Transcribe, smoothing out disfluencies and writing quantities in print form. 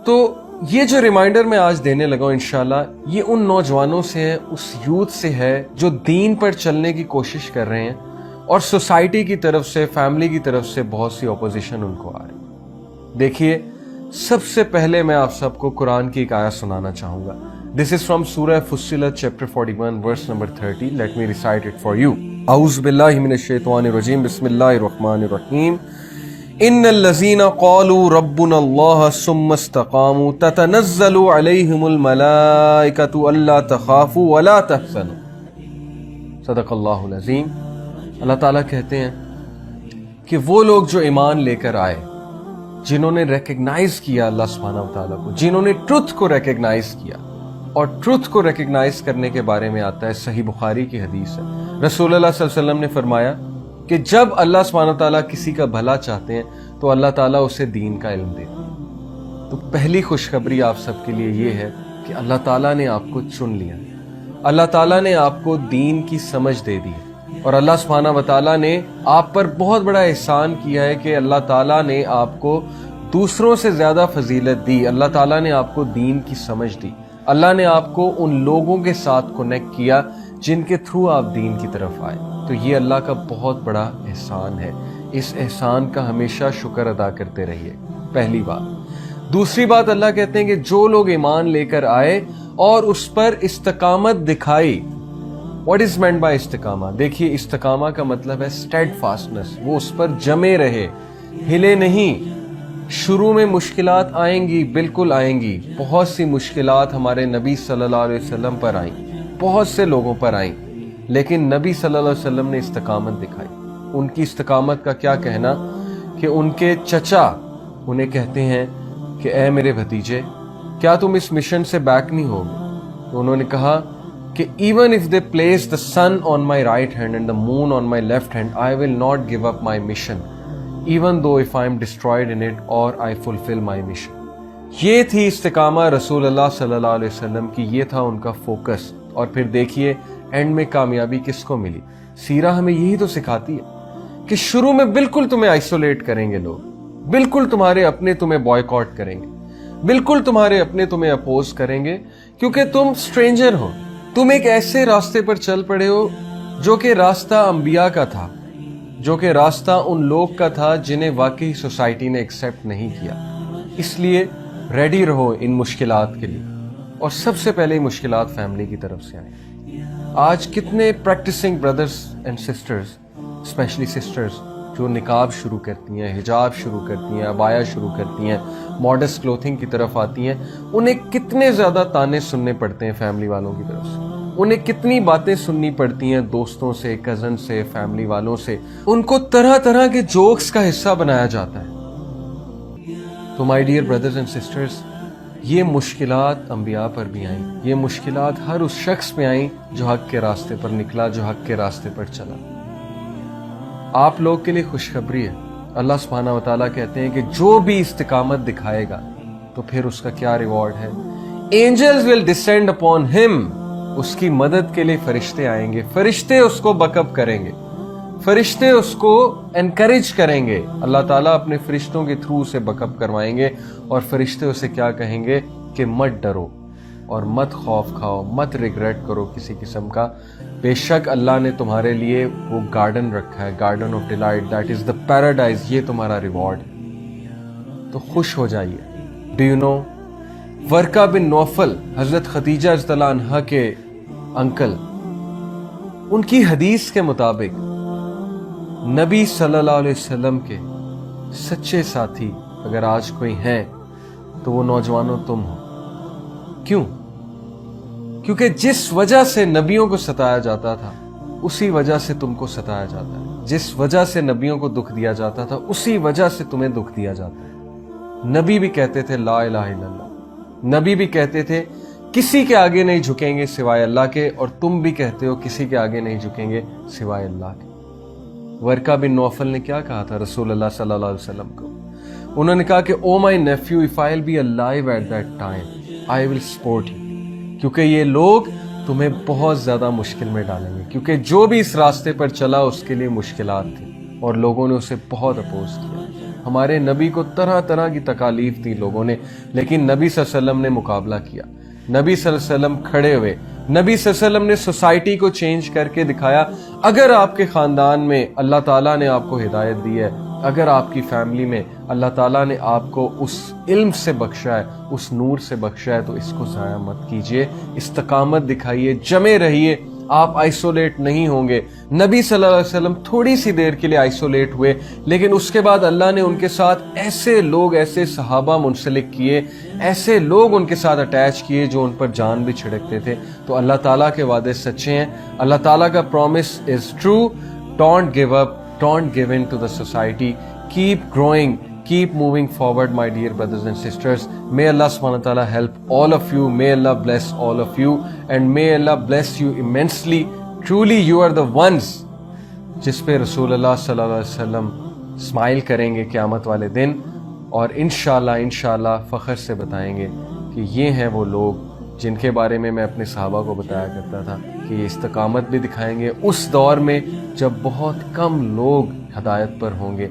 तो ये जो रिमाइंडर मैं आज देने लगा हूं इंशाल्लाह, ये उन नौजवानों से है, उस यूथ से है जो दीन पर चलने की कोशिश कर रहे हैं और सोसाइटी की तरफ से, फैमिली की तरफ से बहुत सी ऑपोजिशन उनको आ रही। देखिए, सबसे पहले मैं आप सबको कुरान की एक आयत सुनाना चाहूंगा। This is from Surah Fussilat chapter 41 verse number 30। Let me recite it for you. औज़ु बिल्लाहि मिनश शैतानिर रजीम, बिस्मिल्लाहिर रहमानिर रहीम। इन्नल्लज़ीना क़ालू रब्बुनल्लाह सुम्मा इस्तक़ामू ततनज़्ज़लु अलैहिमुल मलाइकतु अल्ला तख़ाफ़ू वला तहज़नू। सदक़ल्लाहुल अज़ीम। अल्लाह ताला कहते हैं कि वो लोग जो ईमान लेकर आए, जिन्होंने रिकग्नाइज किया अल्लाह सुब्हानहू व तआला को, जिन्होंने ट्रुथ को रिकग्नाइज किया, और ट्रुथ को रिकग्नाइज करने के बारे में आता है सही बुखारी की हदीस है। रसूलुल्लाह सल्लल्लाहु अलैहि वसल्लम ने फरमाया कि जब अल्लाह सुब्हानहू व तआला किसी का भला चाहते हैं तो अल्लाह ताला उसे दीन का इल्म देते हैं। तो पहली खुशखबरी आप सबके लिए ये है कि अल्लाह ताला ने आपको चुन लिया, अल्लाह ताला ने आपको दीन की समझ दे दी है, और अल्लाह सुब्हानहू व तआला ने आप पर बहुत बड़ा एहसान किया है कि अल्लाह ताला ने आपको दूसरों से ज्यादा फजीलत दी। अल्लाह ताला ने आपको दीन की समझ दी। अल्लाह ने आपको उन लोगों के साथ कनेक्ट किया जिनके थ्रू आप दीन की तरफ आए। तो ये अल्लाह का बहुत बड़ा एहसान है। इस एहसान का हमेशा शुक्र अदा करते रहिए, पहली बात। दूसरी बात, अल्लाह कहते हैं कि जो लोग ईमान लेकर आए और उस पर इस्तकामत दिखाई। व्हाट इज मेंट बाय इस्तिकामा? देखिए, इस्तिकामा का मतलब है स्टेडफास्टनेस। वो उस पर जमे रहे, हिले नहीं। शुरू में मुश्किलात आएंगी, बिल्कुल आएंगी। बहुत सी मुश्किलात हमारे नबी सल्लल्लाहु अलैहि वसल्लम पर आई, बहुत से लोगों पर आई, लेकिन नबी सल्लल्लाहु अलैहि वसल्लम ने इस्तकामत दिखाई। उनकी इस्तकामत का क्या कहना कि उनके चचा उन्हें कहते हैं कि ए मेरे भतीजे, क्या तुम इस मिशन से बैक नहीं होगे? तो उन्होंने कहा कि even if they place the sun on my right hand and the moon on my left hand, I will not give up my mission, even though if I am destroyed in it or I fulfill my mission. ये थी इस्तिकामा रसूलुल्लाह सल्लल्लाहु अलैहि वसल्लम की, ये था उनका फोकस। और फिर देखिए एंड में कामयाबी किसको मिली। सीरा हमें यही तो सिखाती है कि शुरू में बिल्कुल तुम्हें आइसोलेट करेंगे लोग, बिल्कुल तुम्हारे अपने तुम्हें बॉयकॉट करेंगे, बिल्कुल तुम्हारे अपने तुम्हें अपोज करेंगे, क्योंकि तुम स्ट्रेंजर हो। तुम एक ऐसे रास्ते पर चल पड़े हो जो कि रास्ता अंबिया का था, जो कि रास्ता उन लोग का था जिन्हें वाकई सोसाइटी ने एक्सेप्ट नहीं किया। इसलिए रेडी रहो इन मुश्किलात के लिए, और सबसे पहले मुश्किलात फैमिली की तरफ से आए। आज कितने practicing brothers and sisters, especially sisters, जो निकाब शुरू करती हैं, हिजाब शुरू करती हैं, अबाया शुरू करती हैं, मॉडेस्ट क्लोथिंग की तरफ आती हैं, उन्हें कितने ज्यादा ताने सुनने पड़ते हैं फैमिली वालों की तरफ से। उन्हें कितनी बातें सुननी पड़ती हैं दोस्तों से, कजन से, फैमिली वालों से। उनको तरह तरह के जोक्स का हिस्सा बनाया जाता है। तो my dear brothers and sisters, ये मुश्किलात अंबिया पर भी आई, ये मुश्किलात हर उस शख्स पे आई जो हक के रास्ते पर निकला, जो हक के रास्ते पर चला। आप लोग के लिए खुशखबरी है। अल्लाह सुब्हानहू व तआला कहते हैं कि जो भी इस्तिकामत दिखाएगा तो फिर उसका क्या रिवॉर्ड है। Angels will descend upon him, उसकी मदद के लिए फरिश्ते आएंगे, फरिश्ते उसको बकअप करेंगे, फरिश्ते उसको एनकरेज करेंगे। अल्लाह ताला अपने फरिश्तों के थ्रू उसे बकअप करवाएंगे, और फरिश्ते उसे क्या कहेंगे कि मत डरो और मत खौफ खाओ, मत रिग्रेट करो किसी किस्म का। बेशक अल्लाह ने तुम्हारे लिए वो गार्डन रखा है, garden of delight, that is the paradise. ये तुम्हारा रिवॉर्ड है, तो खुश हो जाइए। Do you know, वर्का bin Naufal, हजरत खदीजा रज़ियल्लाहु अन्हा के अंकल, उनकी हदीस के मुताबिक नबी सल्लल्लाहु अलैहि वसल्लम के सच्चे साथी अगर आज कोई हैं तो वो नौजवानों तुम हो। क्यों? क्योंकि जिस वजह से नबियों को सताया जाता था उसी वजह से तुमको सताया जाता है। जिस वजह से नबियों को दुख दिया जाता था उसी वजह से तुम्हें दुख दिया जाता है। नबी भी कहते थे ला इलाहा इल्लल्लाह, नबी भी कहते थे किसी के आगे नहीं झुकेंगे सिवाय अल्लाह के, और तुम भी कहते हो किसी के आगे नहीं झुकेंगे सिवाय अल्लाह के। वर्का बिन नौफल ने क्या कहा था रसूलुल्लाह सल्लल्लाहु अलैहि वसल्लम को? उन्होंने कहा कि oh my Neiphiu, if I will be alive at that time I will support you, क्योंकि ये लोग तुम्हें बहुत ज्यादा मुश्किल में डालेंगे। क्योंकि जो भी इस रास्ते पर चला उसके लिए मुश्किलात थी और लोगों ने उसे बहुत अपोज किया। ہمارے نبی کو طرح طرح کی تکالیف دی لوگوں نے، لیکن نبی صلی اللہ علیہ وسلم نے مقابلہ کیا، نبی صلی اللہ علیہ وسلم کھڑے ہوئے، نبی صلی اللہ علیہ وسلم نے سوسائٹی کو چینج کر کے دکھایا۔ اگر آپ کے خاندان میں اللہ تعالیٰ نے آپ کو ہدایت دی ہے، اگر آپ کی فیملی میں اللہ تعالیٰ نے آپ کو اس علم سے بخشا ہے، اس نور سے بخشا ہے، تو اس کو ضائع مت کیجئے، استقامت دکھائیے، جمے رہیے، آپ آئسولیٹ نہیں ہوں گے۔ نبی صلی اللہ علیہ وسلم تھوڑی سی دیر کے لیے آئسولیٹ ہوئے، لیکن اس کے بعد اللہ نے ان کے ساتھ ایسے لوگ، ایسے صحابہ منسلک کیے، ایسے لوگ ان کے ساتھ اٹیچ کیے جو ان پر جان بھی چھڑکتے تھے۔ تو اللہ تعالیٰ کے وعدے سچے ہیں، اللہ تعالیٰ کا promise is true. Don't give up, don't give in to the society, keep growing, keep moving forward, my dear brothers and sisters. May Allah subhanahu wa ta'ala help all of you, may Allah bless all of you, and may Allah bless you immensely. Truly you are the ones جس پہ رسول اللہ صلی اللہ علیہ وسلم smile کریں گے قیامت والے دن، اور انشاءاللہ فخر سے بتائیں گے کہ یہ ہیں وہ لوگ جن کے بارے میں اپنے صحابہ کو بتایا کرتا تھا کہ یہ استقامت بھی دکھائیں گے اس دور میں جب بہت کم لوگ ہدایت پر ہوں گے،